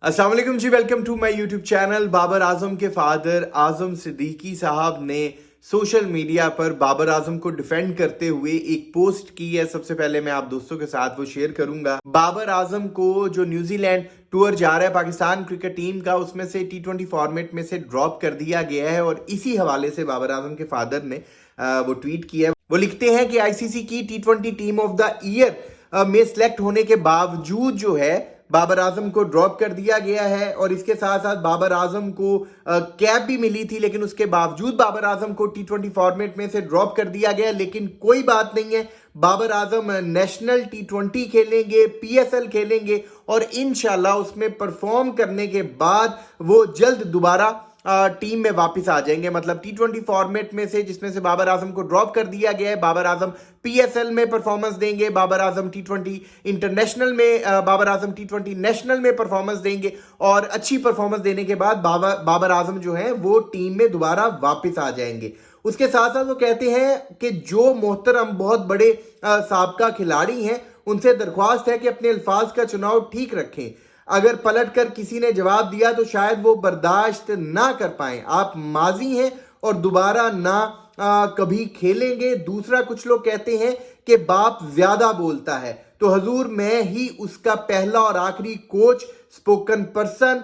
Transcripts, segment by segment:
अस्सलाम वालेकुम जी, welcome to my YouTube channel. Babar Azam के फादर आजम सिद्दीकी साहब ने सोशल मीडिया पर बाबर आजम को डिफेंड करते हुए एक पोस्ट की है। सबसे पहले मैं आप दोस्तों के साथ वो शेयर करूंगा। बाबर आजम को जो न्यूजीलैंड टूर जा रहा है पाकिस्तान क्रिकेट टीम का, उसमें से T20 फॉर्मेट में से ड्रॉप कर दिया गया है और इसी हवाले से बाबर आजम के फादर ने वो ट्वीट किया है। वो लिखते हैं कि आईसीसी की T20 team of the year में सिलेक्ट होने के बावजूद जो है बाबर आजम को ड्रॉप कर दिया गया है और इसके साथ साथ बाबर आजम को कैप भी मिली थी, लेकिन उसके बावजूद बाबर आजम को T20 फॉर्मेट में से ड्रॉप कर दिया गया। लेकिन कोई बात नहीं है, बाबर आजम नेशनल T20 खेलेंगे, PSL खेलेंगे और इंशाल्लाह उसमें परफॉर्म करने के बाद वो जल्द दोबारा टीम में वापस आ जाएंगे। मतलब T20 फॉर्मेट में से जिसमें से बाबर आजम को ड्रॉप कर दिया गया है, बाबर आजम PSL में परफॉर्मेंस देंगे, बाबर आजम T20 इंटरनेशनल में बाबर आजम T20 नेशनल में परफॉर्मेंस देंगे और अच्छी परफॉर्मेंस देने के बाद बाबर आजम जो है वो टीम में दोबारा वापस आ जाएंगे। उसके साथ साथ वो कहते हैं कि जो मोहतरम बहुत बड़े साबका खिलाड़ी हैं, उनसे दरख्वास्त है कि अपने अल्फाज का चुनाव ठीक रखें। अगर पलट कर किसी ने जवाब दिया तो शायद वो बर्दाश्त ना कर पाए। आप माजी हैं और दोबारा ना कभी खेलेंगे। दूसरा, कुछ लोग कहते हैं कि बाप ज्यादा बोलता है, तो हजूर मैं ही उसका पहला और आखिरी कोच, स्पोकन पर्सन,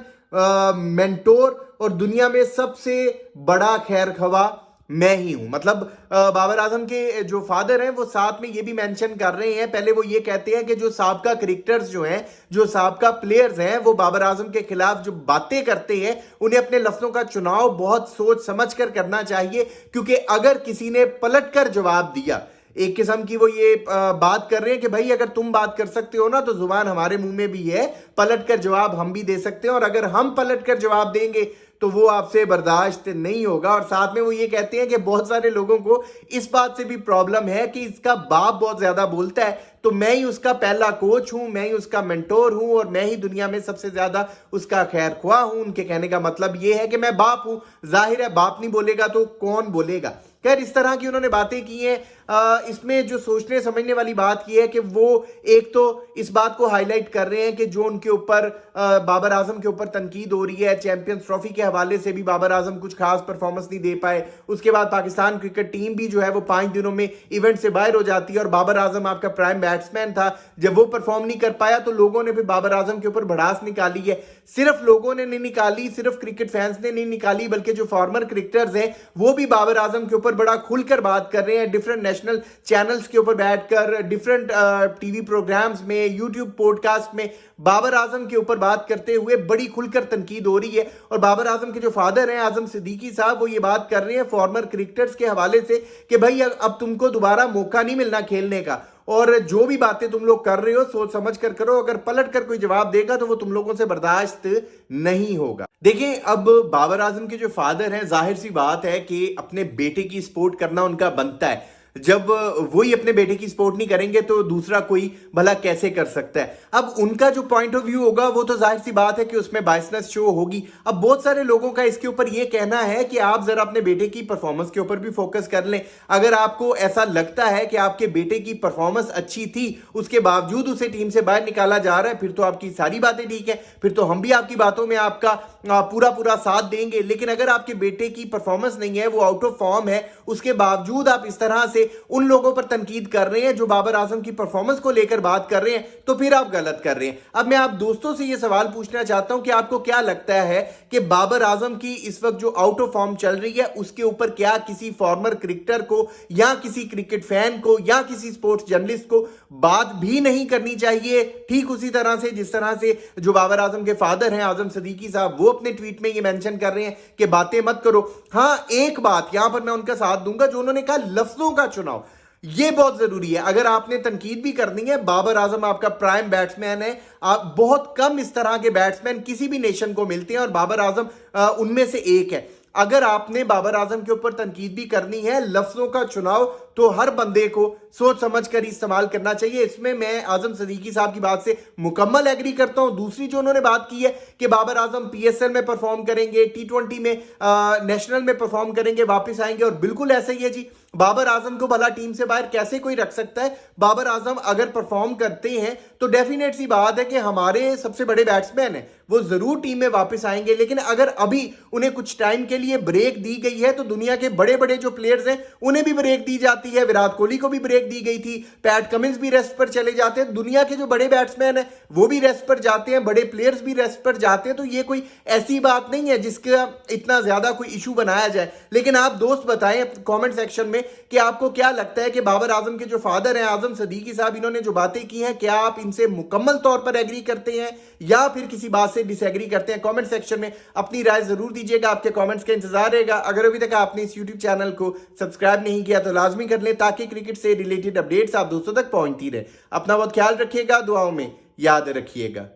मेंटोर और दुनिया में सबसे बड़ा खैर खवा मैं ही हूं। मतलब बाबर आजम के जो फादर हैं वो साथ में ये भी मेंशन कर रहे हैं। पहले वो ये कहते हैं कि जो साबका क्रिकेटर्स जो हैं, जो साबका प्लेयर्स हैं, वो बाबर आजम के खिलाफ जो बातें करते हैं, उन्हें अपने लफ्जों का चुनाव बहुत सोच समझ कर करना चाहिए, क्योंकि अगर किसी ने पलट कर जवाब दिया, एक किस्म की वो ये बात कर रहे हैं कि भाई अगर तुम बात कर सकते हो ना तो जुबान हमारे मुंह में भी है, पलट कर जवाब हम भी दे सकते हैं और अगर हम पलट कर जवाब देंगे तो वो आपसे बर्दाश्त नहीं होगा। और साथ में वो ये कहते हैं कि बहुत सारे लोगों को इस बात से भी प्रॉब्लम है कि इसका बाप बहुत ज्यादा बोलता है, तो मैं ही उसका पहला कोच हूं, मैं ही उसका मेंटोर हूं और मैं ही दुनिया में सबसे ज्यादा उसका खैर ख्वाह हूं। उनके कहने का मतलब ये है कि मैं बाप हूं, जाहिर है बाप नहीं बोलेगा तो कौन बोलेगा। खैर, इस तरह की उन्होंने बातें की हैं। इसमें जो सोचने समझने वाली बात की है कि वो एक तो इस बात को हाईलाइट कर रहे हैं कि जो उनके ऊपर बाबर आजम के ऊपर तनकीद हो रही है, चैंपियंस ट्रॉफी के हवाले से भी बाबर आजम कुछ खास परफॉर्मेंस नहीं दे पाए। उसके बाद पाकिस्तान क्रिकेट टीम भी जो है वो 5 दिनों में इवेंट से बाहर हो जाती है और बाबर आजम आपका प्राइम बैट्समैन था, जब वो परफॉर्म नहीं कर पाया तो लोगों ने भी बाबर आजम के ऊपर भड़ास निकाली है। सिर्फ लोगों ने नहीं निकाली, सिर्फ क्रिकेट फैंस ने नहीं निकाली, बल्कि जो फॉर्मर क्रिकेटर्स हैं वो भी बाबर आजम के ऊपर बड़ा खुलकर बात कर रहे हैं। डिफरेंट नेशनल चैनल्स के ऊपर बैठकर, डिफरेंट टीवी प्रोग्राम्स में, यूट्यूब पॉडकास्ट में बाबर आजम के ऊपर बात करते हुए बड़ी खुलकर तनकीद हो रही है। और बाबर आजम के जो फादर हैं आजम सिद्दीकी साहब, वो ये बात कर रहे हैं फॉर्मर क्रिकेटर्स के हवाले से कि भाई अब तुमको दोबारा मौका नहीं मिलना खेलने का और जो भी बातें तुम लोग कर रहे हो सोच समझ कर करो। अगर पलट कर कोई जवाब देगा तो वो तुम लोगों से बर्दाश्त नहीं होगा। देखिए, अब बाबर आजम के जो फादर हैं, जाहिर सी बात है कि अपने बेटे की सपोर्ट करना उनका बनता है। जब वही अपने बेटे की सपोर्ट नहीं करेंगे तो दूसरा कोई भला कैसे कर सकता है। अब उनका जो पॉइंट ऑफ व्यू होगा वो तो जाहिर सी बात है कि उसमें बायसनेस शो होगी। अब बहुत सारे लोगों का इसके ऊपर ये कहना है कि आप जरा अपने बेटे की परफॉर्मेंस के ऊपर भी फोकस कर लें। अगर आपको ऐसा लगता है कि आपके बेटे की परफॉर्मेंस अच्छी थी, उसके बावजूद उसे टीम से बाहर निकाला जा रहा है, फिर तो आपकी सारी बातें ठीक है, फिर तो हम भी आपकी बातों में आपका पूरा पूरा साथ देंगे। लेकिन अगर आपके बेटे की परफॉर्मेंस नहीं है, वो आउट ऑफ फॉर्म है, उसके बावजूद आप इस तरह से उन लोगों पर तनकीद कर रहे हैं जो बाबर आजम की परफॉर्मेंस को लेकर बात कर रहे हैं, तो फिर आप गलत कर रहे हैं। अब मैं आप दोस्तों से यह सवाल पूछना चाहता हूं कि आपको क्या लगता है कि बाबर आजम की इस वक्त जो आउट ऑफ फॉर्म चल रही है उसके ऊपर क्या किसी फॉर्मर क्रिकेटर को या किसी क्रिकेट फैन को या किसी स्पोर्ट्स जर्नलिस्ट को बात भी नहीं करनी चाहिए? ठीक उसी तरह से जिस तरह से जो बाबर आजम के फादर हैं आजम सिद्दीकी साहब, वो अपने ट्वीट में ये मेंशन कर रहे हैं कि बातें मत करो। हां, एक बात यहां पर मैं उनका साथ दूंगा, जो उन्होंने कहा लफ्जों का चुनाव, ये बहुत जरूरी है। अगर आपने तनकीद भी करनी है, बाबर आजम आपका प्राइम बैट्समैन है। आप बहुत कम इस तरह के बैट्समैन किसी भी नेशन को मिलते हैं और बाबर आजम उनमें से एक है। अगर आपने बाबर आजम के ऊपर तनकीद भी करनी है, लफ्जों का चुनाव तो हर बंदे को सोच समझ कर इस्तेमाल करना चाहिए। इसमें मैं आजम सदीकी साहब की बात से मुकम्मल एग्री करता हूं। दूसरी जो उन्होंने बात की है कि बाबर आजम पीएसएल में परफॉर्म करेंगे, टी20 में नेशनल में परफॉर्म करेंगे, वापस आएंगे, और बिल्कुल ऐसा ही है जी। बाबर आजम को भला टीम से बाहर कैसे कोई रख सकता है? बाबर आजम अगर परफॉर्म करते हैं तो डेफिनेट सी बात है कि हमारे सबसे बड़े बैट्समैन हैं, वो जरूर टीम में वापस आएंगे। लेकिन अगर अभी उन्हें कुछ टाइम के लिए ब्रेक दी गई है तो दुनिया के बड़े बड़े जो प्लेयर्स हैं उन्हें भी ब्रेक दी जाती है। विराट कोहली को भी ब्रेक दी गई थी, पैट कमिंस भी रेस्ट पर चले जाते हैं, दुनिया के जो बड़े बैट्समैन हैं वो भी रेस्ट पर जाते हैं, बड़े प्लेयर्स भी रेस्ट पर जाते हैं। तो ये कोई ऐसी बात नहीं है जिसका इतना ज्यादा कोई इशू बनाया जाए। लेकिन आप दोस्त बताएं कमेंट सेक्शन में कि आपको क्या लगता है कि बाबर आजम के जो फादर हैं आजम सदीकी साहब, इन्होंने जो बातें की हैं, क्या आप इनसे मुकम्मल तौर पर एग्री करते हैं या फिर किसी बात से डिसएग्री करते हैं? कमेंट सेक्शन में अपनी राय जरूर दीजिएगा। आपके कमेंट्स का इंतजार रहेगा। अगर अभी तक आपने इस यूट्यूब चैनल को सब्सक्राइब नहीं किया तो लाजमी कर लें ताकि क्रिकेट से रिलेटेड अपडेट्स आप दोस्तों तक पहुंचती रहे। अपना बहुत ख्याल रखिएगा, दुआओं में याद रखिएगा।